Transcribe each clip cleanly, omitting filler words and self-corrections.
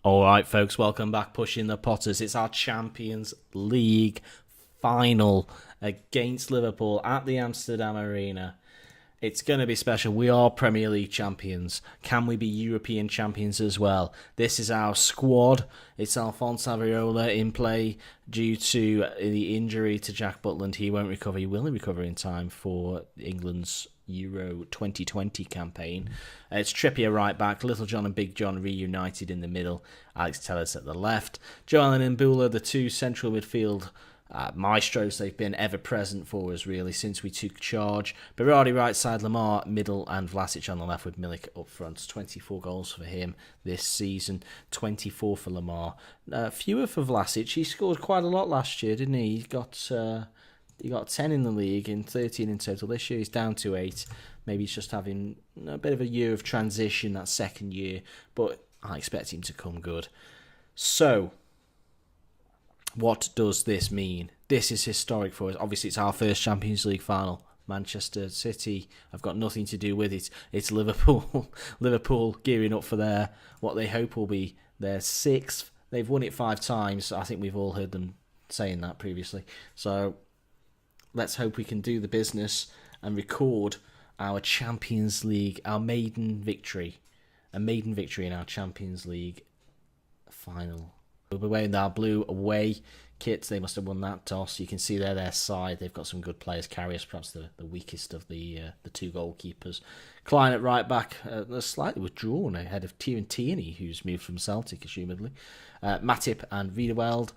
All right, folks, welcome back. Pushing the Potters. It's our Champions League final against Liverpool at the Amsterdam Arena. It's going to be special. We are Premier League champions. Can we be European champions as well? This is our squad. It's Alphonse Areola in play due to the injury to Jack Butland. He won't recover. He will recover in time for England's Euro 2020 campaign. It's Trippier right back, Little John and Big John reunited in the middle, Alex Telles at the left, Joe Allen and Bula, the two central midfield maestros. They've been ever present for us really since we took charge. Berardi right side, Lamar middle, and Vlasic on the left with Milik up front. 24 goals for him this season, 24 for Lamar. Fewer for Vlasic. He scored quite a lot last year, didn't he? He got 10 in the league and 13 in total. This year he's down to 8. Maybe he's just having a bit of a year of transition, that second year. But I expect him to come good. So, what does this mean? This is historic for us. Obviously, it's our first Champions League final. Manchester City have got nothing to do with it. It's Liverpool. Liverpool gearing up for what they hope will be their 6th. They've won it 5 times. I think we've all heard them saying that previously. So, let's hope we can do the business and record our Champions League, our maiden victory. A maiden victory in our Champions League final. We'll be wearing our blue away kits. They must have won that toss. You can see there their side. They've got some good players. Karius, perhaps the weakest of the 2 goalkeepers. Klein at right back, slightly withdrawn ahead of Kieran Tierney, who's moved from Celtic, assumedly. Matip and Wiedewald.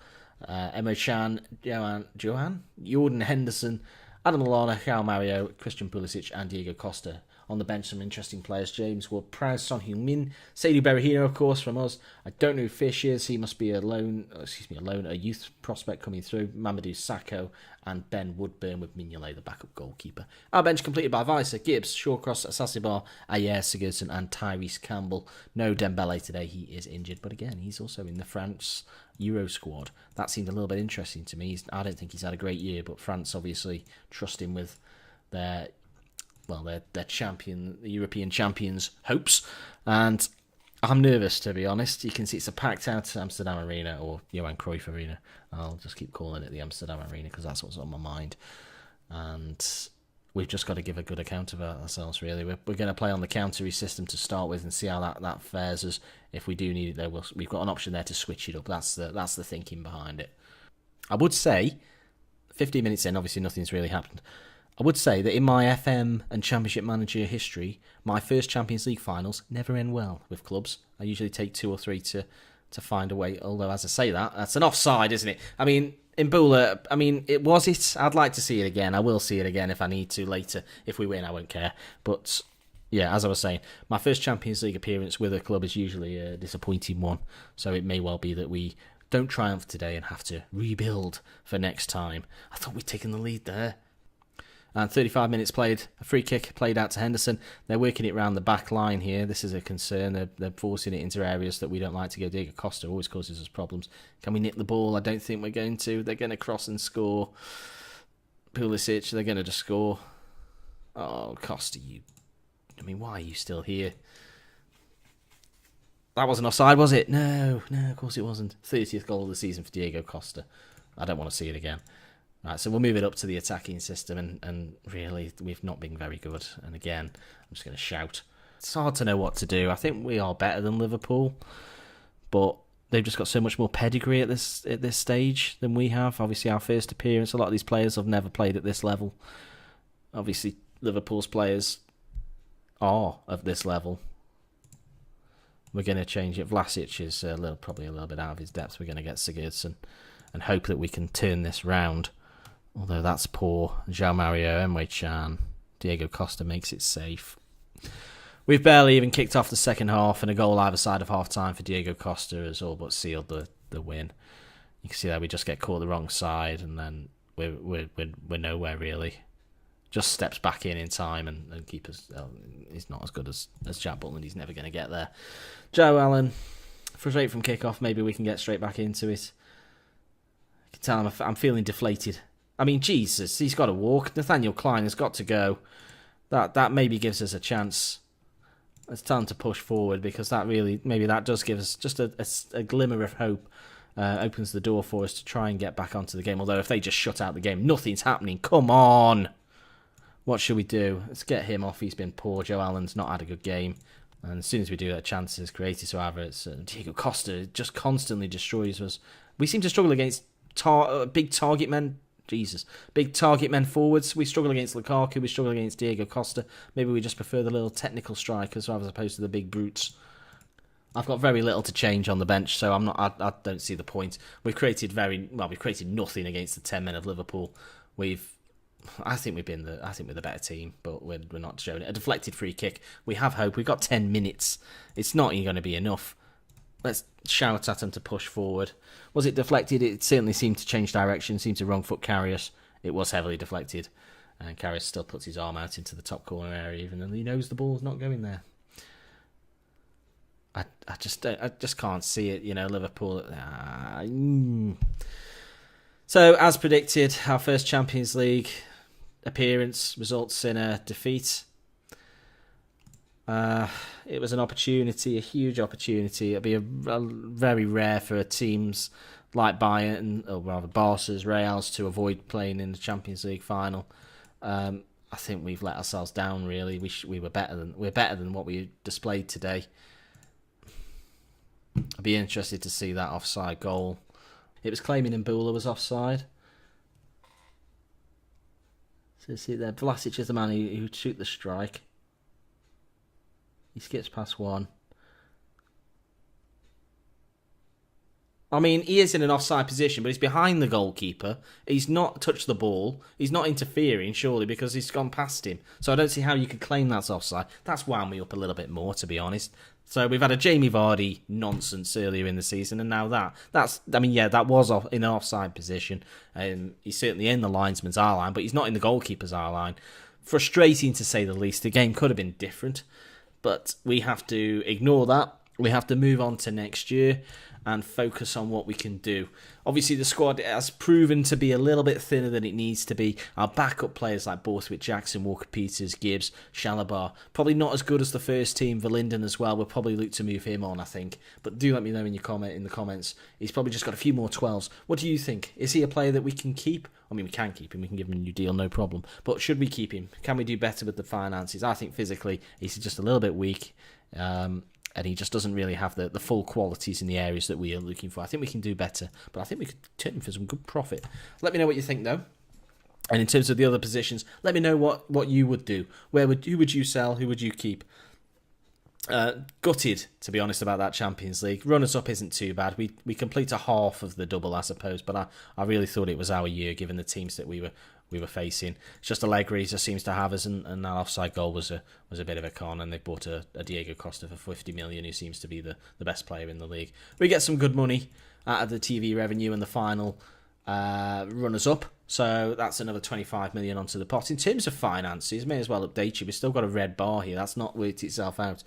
Emre Can, Johan, Jordan Henderson, Adam Lallana, João Mario, Christian Pulisic, and Diego Costa. On the bench, some interesting players. James Ward-Prowse, Son Heung-min, Seydou Berahino, of course, from us. I don't know who Fish is. He must be a youth prospect coming through. Mamadou Sakho and Ben Woodburn with Mignolet, the backup goalkeeper. Our bench completed by Weiser, Gibbs, Shawcross, Asasibar, Ayer, Sigurdsson, and Tyrese Campbell. No Dembele today. He is injured, but again, he's also in the France Euro squad. That seemed a little bit interesting to me. I don't think he's had a great year, but France obviously trust him with their champion, the European champions' hopes. And I'm nervous, to be honest. You can see it's a packed out Amsterdam Arena, or Johan Cruyff Arena. I'll just keep calling it the Amsterdam Arena because that's what's on my mind. And we've just got to give a good account of ourselves, really. We're going to play on the countery system to start with and see how that fares us. If we do need it, though, we've got an option there to switch it up. That's the thinking behind it. I would say, 15 minutes in, obviously nothing's really happened. I would say that in my FM and Championship Manager history, my first Champions League finals never end well with clubs. I usually take 2 or 3 to find a way. Although, as I say that's an offside, isn't it? I mean, in Bula, I'd like to see it again. I will see it again if I need to later. If we win, I won't care. But yeah, as I was saying, my first Champions League appearance with a club is usually a disappointing one. So it may well be that we don't triumph today and have to rebuild for next time. I thought we'd taken the lead there. And 35 minutes played, a free kick played out to Henderson. They're working it around the back line here. This is a concern. They're forcing it into areas that we don't like to go. Diego Costa always causes us problems. Can we nick the ball? I don't think we're going to. They're going to cross and score. Pulisic, they're going to just score. Oh, Costa, why are you still here? That wasn't offside, was it? No, of course it wasn't. 30th goal of the season for Diego Costa. I don't want to see it again. Right, so we'll move it up to the attacking system, and really, we've not been very good. And again, I'm just going to shout. It's hard to know what to do. I think we are better than Liverpool, but they've just got so much more pedigree at this stage than we have. Obviously, our first appearance, a lot of these players have never played at this level. Obviously, Liverpool's players are of this level. We're going to change it. Vlasic is probably a little bit out of his depth. We're going to get Sigurdsson and hope that we can turn this round. Although that's poor. João Mario, Emre Can, Diego Costa makes it safe. We've barely even kicked off the second half, and a goal either side of half-time for Diego Costa has all but sealed the win. You can see that we just get caught the wrong side, and then we're nowhere really. Just steps back in time, and keepers. He's not as good as Jack Butland. He's never going to get there. Joe Allen, frustrated from kick-off. Maybe we can get straight back into it. I can tell I'm feeling deflated. I mean, Jesus, he's got to walk. Nathaniel Klein has got to go. That maybe gives us a chance. It's time to push forward, because that really, maybe that does give us just a glimmer of hope. Opens the door for us to try and get back onto the game. Although if they just shut out the game, nothing's happening. Come on. What should we do? Let's get him off. He's been poor. Joe Allen's not had a good game. And as soon as we do that, chances created. So either it's Diego Costa just constantly destroys us. We seem to struggle against big target men. Jesus. Big target men forwards. We struggle against Lukaku. We struggle against Diego Costa. Maybe we just prefer the little technical strikers as opposed to the big brutes. I've got very little to change on the bench, so I don't see the point. We've created nothing against the 10 men of Liverpool. I think we're the better team, but we're not showing it. A deflected free kick. We have hope. We've got 10 minutes. It's not even going to be enough. Let's shout at them to push forward. Was it deflected? It certainly seemed to change direction, seemed to wrong foot Karius. It was heavily deflected. And Karius still puts his arm out into the top corner area, even though he knows the ball's not going there. I just can't see it, Liverpool. So, as predicted, our first Champions League appearance results in a defeat. It was an opportunity, a huge opportunity. It'd be a very rare for teams like Bayern, or rather Barca's, Real's, to avoid playing in the Champions League final. I think we've let ourselves down. Really, we're better than what we displayed today. I'd be interested to see that offside goal. It was claiming Mbula was offside. So you see there, Vlasic is the man who'd shoot the strike. He skips past one. I mean, he is in an offside position, but he's behind the goalkeeper. He's not touched the ball. He's not interfering, surely, because he's gone past him. So I don't see how you could claim that's offside. That's wound me up a little bit more, to be honest. So we've had a Jamie Vardy nonsense earlier in the season, and now that was in an offside position. He's certainly in the linesman's eye line, but he's not in the goalkeeper's eye line. Frustrating, to say the least. The game could have been different, but we have to ignore that. We have to move on to next year and focus on what we can do. Obviously, the squad has proven to be a little bit thinner than it needs to be. Our backup players like Borthwick, Jackson, Walker-Peters, Gibbs, Shalabar, probably not as good as the first team. Verlinden as well. We'll probably look to move him on, I think. But do let me know in the comments. He's probably just got a few more 12s. What do you think? Is he a player that we can keep? I mean, we can keep him. We can give him a new deal, no problem. But should we keep him? Can we do better with the finances? I think physically he's just a little bit weak. And he just doesn't really have the full qualities in the areas that we are looking for. I think we can do better, but I think we could turn him for some good profit. Let me know what you think, though. And in terms of the other positions, let me know what you would do. Who would you sell? Who would you keep? Gutted, to be honest, about that Champions League. Runners-up isn't too bad. We complete a half of the double, I suppose, but I really thought it was our year, given the teams that we were facing. It's just Allegri just seems to have us, and that offside goal was a bit of a con, and they bought a Diego Costa for 50 million, who seems to be the best player in the league. We get some good money out of the TV revenue and the final runners-up, so that's another 25 million onto the pot. In terms of finances, may as well update you, we've still got a red bar here. That's not worked itself out.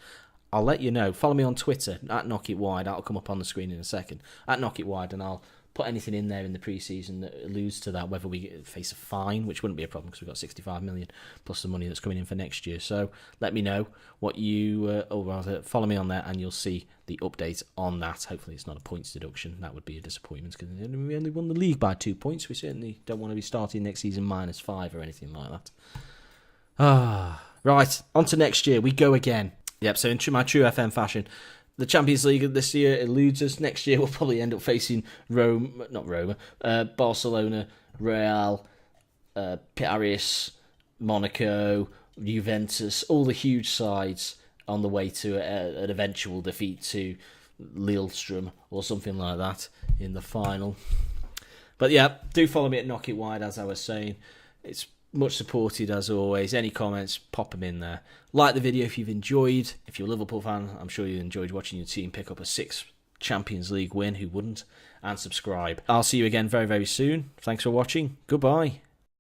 I'll let you know. Follow me on Twitter, at Knock It Wide. That'll come up on the screen in a second. At Knock It Wide, and I'll put anything in there in the pre-season that alludes to that, whether we face a fine, which wouldn't be a problem because we've got 65 million plus the money that's coming in for next year. So let me know what you, or rather follow me on there, and you'll see the update on that. Hopefully it's not a points deduction. That would be a disappointment because we only won the league by 2 points. We certainly don't want to be starting next season -5 or anything like that. Right, on to next year. We go again. Yep, so in my true FM fashion, the Champions League this year eludes us. Next year we'll probably end up facing Barcelona, Real, Paris, Monaco, Juventus, all the huge sides on the way to an eventual defeat to Lillestrøm or something like that in the final. But yeah, do follow me at Knock It Wide, as I was saying. It's much supported as always. Any comments, pop them in there. Like the video if you've enjoyed. If you're a Liverpool fan, I'm sure you enjoyed watching your team pick up a 6th Champions League win. Who wouldn't? And subscribe. I'll see you again very, very soon. Thanks for watching. Goodbye.